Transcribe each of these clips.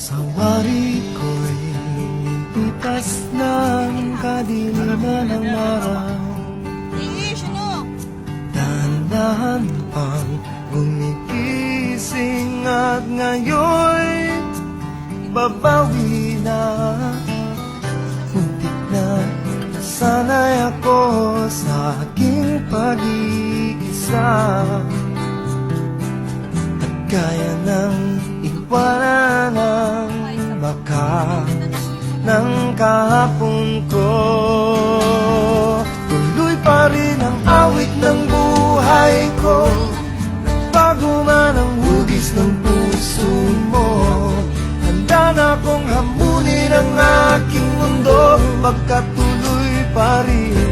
Sa wari ko'y lumilipas ng kadiliman ng araw. Dahan-dahan pang gumigising at ngayon babawi na. Muntik na sanay ako sa aking pag-iisa, at kaya nang iwanan ang baka ng kahapon ko. Tuloy pa rin ang awit ng buhay ko, bago man ang hugis ng puso mo. Handa na akong hamunin ang aking mundo, pagkatuloy pa rin.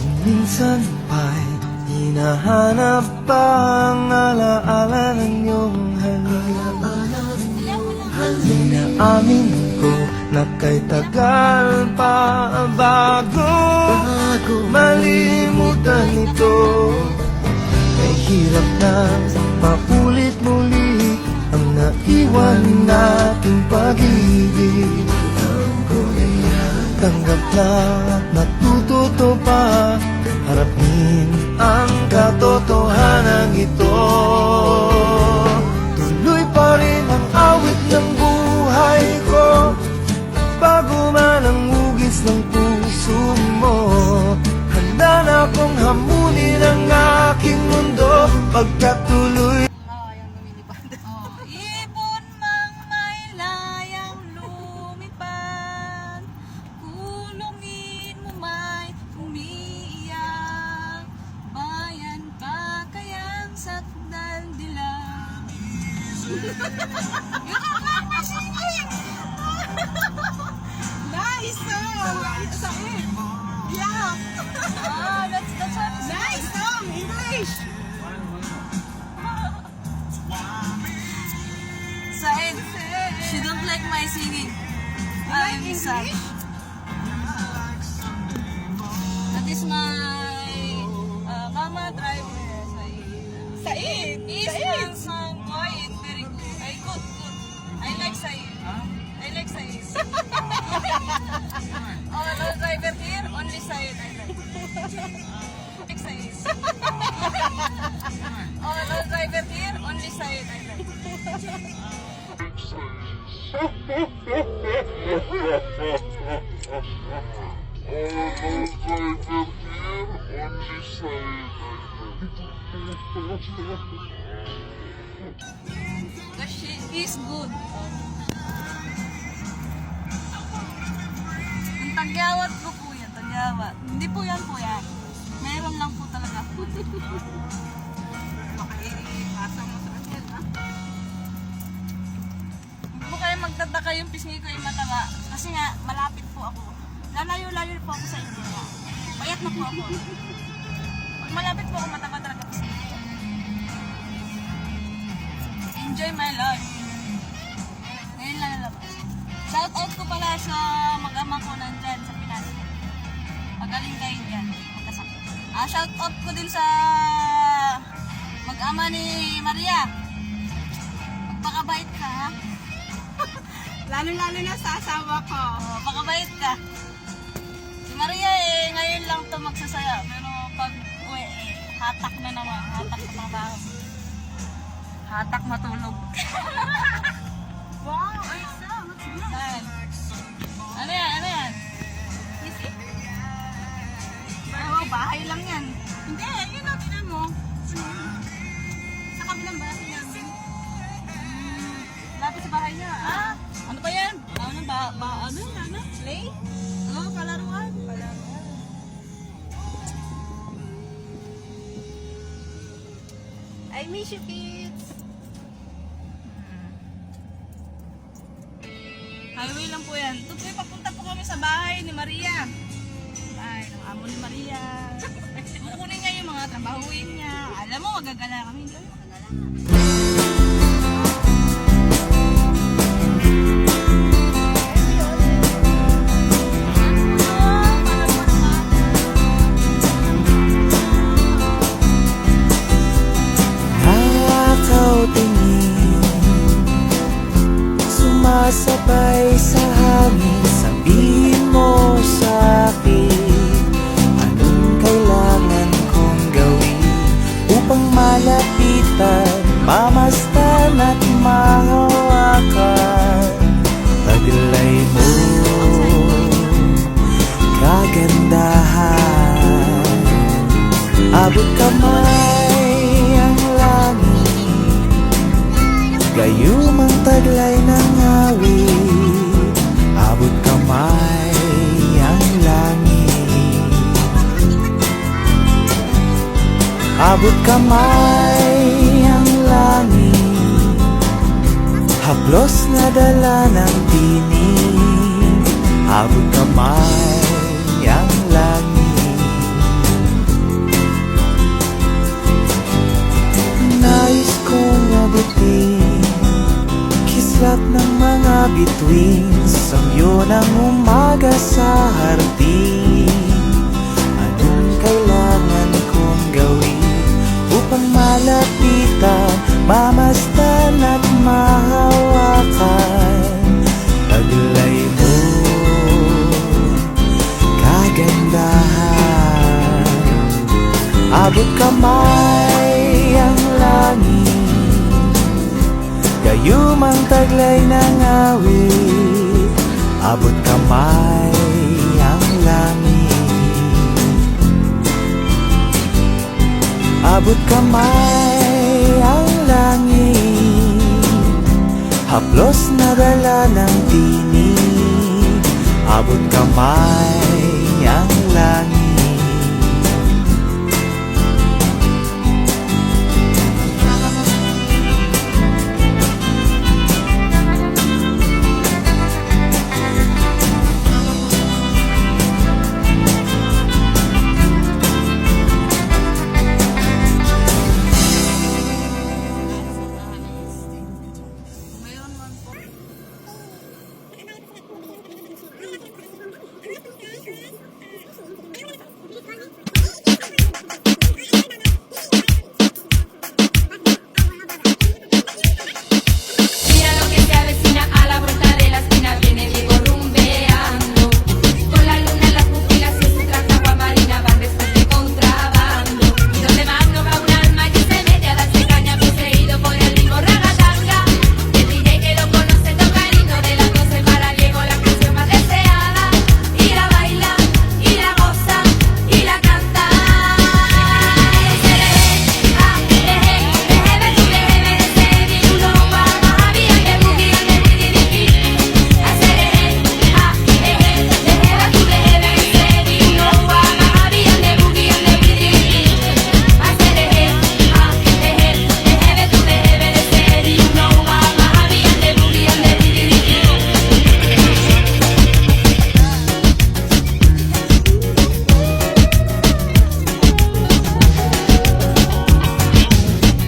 Kung minsan pa'y hinahanap pa ang alaala ng iyong halik, inaamin ko na kay tagal pa bago malimutan ito. May hirap na paulit muli ang naiwan nating pag-ibig. Tanggap na at natututo pa, harapin ang katotohanan ito. Tuloy pa rin ang awit ng buhay ko, bago man ang hugis ng puso mo. Handa na akong hamunin ang aking mundo, pagkatuloy. Ibon mang may layang lumipad, kulungin mo may umiiyak, bayan pa kayang sakdal dilag. Nice song! Yeah! That's what it's Nice song! English! Said, she don't like my singing. I'm sad. That is my mama driver. Said! Is Said! song quiet, very good. Ay, good. I like Said. I like Said. All driver here, only Said I like. Like Said. All driver here, only Said I like. Because she is good. Ang tagyawat ko po yan, tagyawat. Hindi po yan po yan. Meron lang po talaga. Makikipasa mo sa kanya, ha? Hindi po kayo magtataka yung pisngi ko yung mataba. Kasi nga, malapit po ako. Lalayo-layo po ako sa inyo. Payat na po ako. Pag malapit po ako, mataba talaga pisngi ko. Enjoy my life. Ngayon lang nalabas. Shout out ko pala sa mag-ama ko nandyan sa Pinas. Magaling kayo dyan. Magkasakit. Shout out ko din sa mag-ama ni Maria. Magpakabait ka, ha? Lalo-lalo na sa asawa ko. Pakabait ka. Si Maria ngayon lang to magsasaya. Pero pag uwi, hatak na naman. Hatak na trabaho. Hatak matulog. Wow! Ay, so, what's good? Ayan. Ano yan? Ano yan? Easy? Oh, bahay lang yan. Hindi, yun ang tinan mo. Sa kabilang bahay namin. Lapit sa bahay niya. Ano pa yan? Ano ano? Play? Oo, palaruan. I miss you, kids. Highway lang po yan. Tutoy, papunta po kami sa bahay ni Maria. Bahay ng amo ni Maria. Kukunin niya yung mga trabahuin niya. Alam mo, magagala kami. Hindi kami magagala. Araw-araw kamay ang langit, gayumang taglay ng awit. Abot kamay ang langit, abot kamay ang langit, haplos na dala ng tinig. Abot kamay ang langit, nais kong abutin kislap ng mga bituin, samyo ng umaga sa hardin. Anong kailangan kong gawin upang malapitan, mamasdan at mahawakan taglay mo, kagandahan. Abot kamay ang langit, gayumang taglay ng awit. Abot kamay ang langit, abot kamay ang langit, haplos na dala ng tinig. Abot kamay ang langit. Mayroon man po. Mira lo que se avecina a la vuelta de la esquina, viene Diego rumbeando. Con la luna en las pupilas y su traje aguamarina van después de contrabando. Y donde más no va un alma y se mete a darse caña, poseído por el ritmo ragatanga. El DJ que lo conoce toca el himno de las 12 para Diego, la canción más deseada. Y la baila, y la goza, y la canta.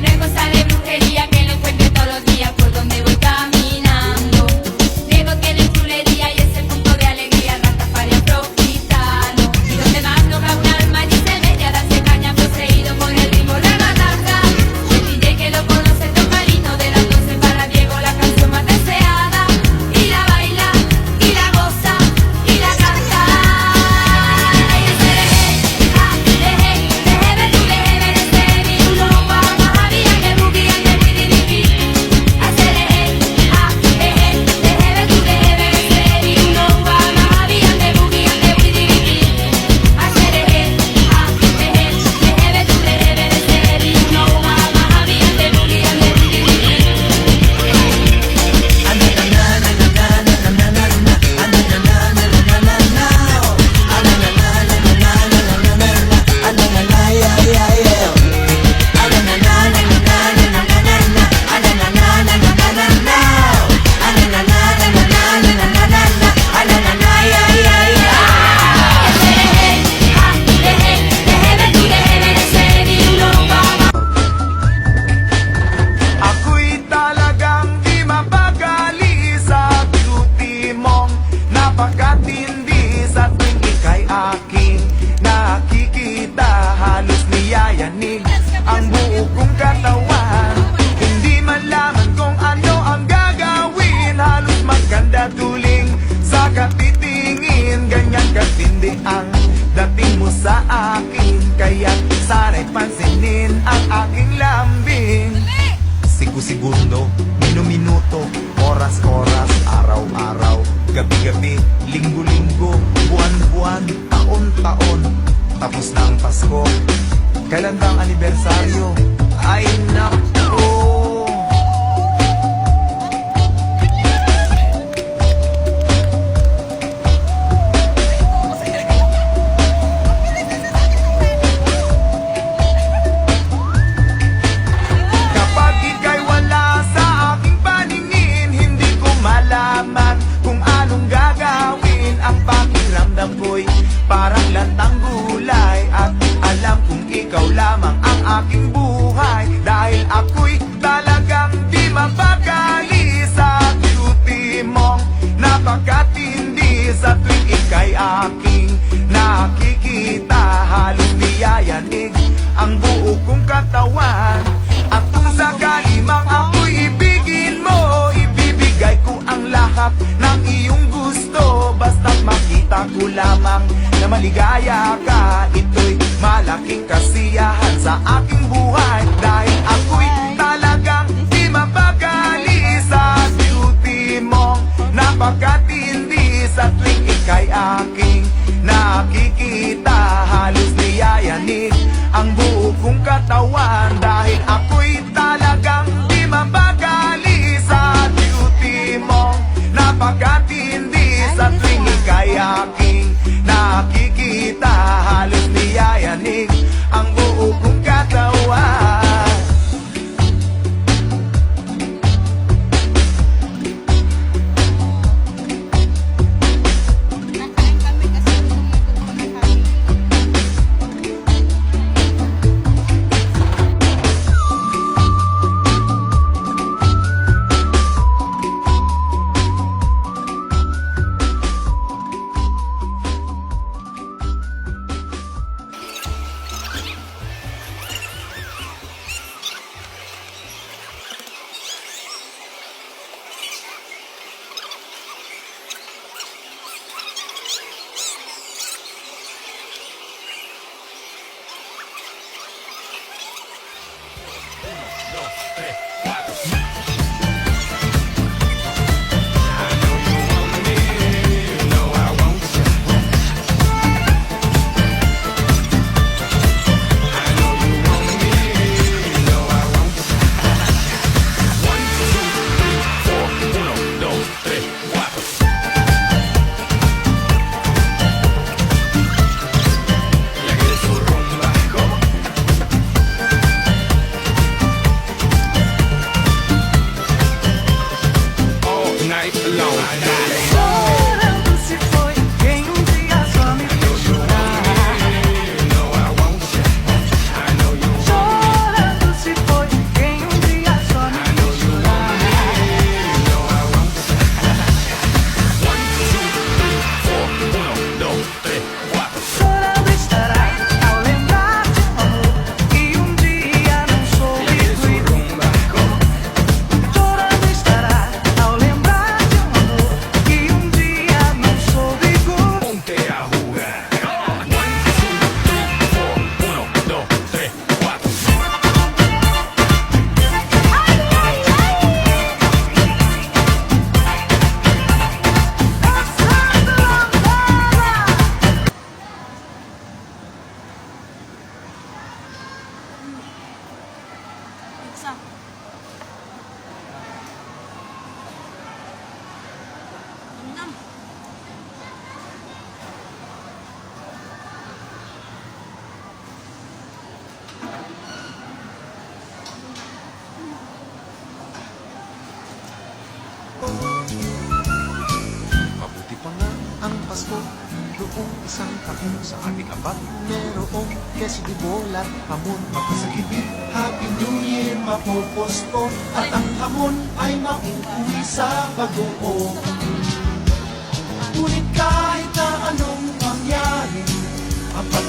Luego sale brujería que lo encuentre todos los días por donde voy caminando. Diego tiene chulería y es el punto de alegría, Rastafari afrogitano. Y donde más no va un alma y se mete a darse caña, poseído por el ritmo ragatanga. El DJ que lo conoce toca el himno de las 12 para Diego, la canción más deseada. Y la baila, y la goza, y la canta. Y el Ako'y talagang di mapagali sa beauty mong napakatindi. Sa tuwing ika'y aking nakikita, halos niyayanig ang buo kong katawan. Hindi man laman kung ano ang gagawin, halos maganda tuling sa katitingin. Ganyan katindi ang dating mo sa akin, kaya sana'y pansinin ang aking lambing. Sigu-segundo, minu-minuto, oras-oras, araw-araw, gabi-gabi, linggo-linggo, buwan-buwan, taon-taon. Tapos na ang Pasko, Kailan bang anibersaryo? Ay naku. Kapag ika'y wala sa aking paningin, hindi ko malaman kung anong gagawin. Ang pakiramdam ko'y parang lantang gulay, at alam kong ikaw lamang ang aking buhay. Dahil ako'y talagang di mapakali sa beauty mong napakatindi. Sa tuwing ika'y aking nakikita, halos niyayanig ang buo kong katawan. At kung sakali mang ako'y ibigin mo, ibibigay ko ang lahat ng iyong gusto. Basta't makita ko lamang na maligaya ka, ito'y malaking kasiyahan sa aking buhay. Dahil ako'y talagang di mapakali sa beauty mong napakatindi. Sa tuwing ika'y aking nakikita, halos niyayanig ang buo kong katawan. Dahil ako'y talagang di mapakali sa beauty mong napakatindi. Sa tuwing ika'y aking nakikita, halos niyayanig ang buo kong katawan. Nakain kami kasi tumutog ko na kami. Isa. Tingnan. Mabuti pa nga ang Pasko, noong isang taon sa ating apat. Merong keso di bola, hamon, mapasakit. Happy New Year, mapoposto, at ang hamon ay mauuwi sa bagoong. Ngunit kahit na anong mangyari, ang pag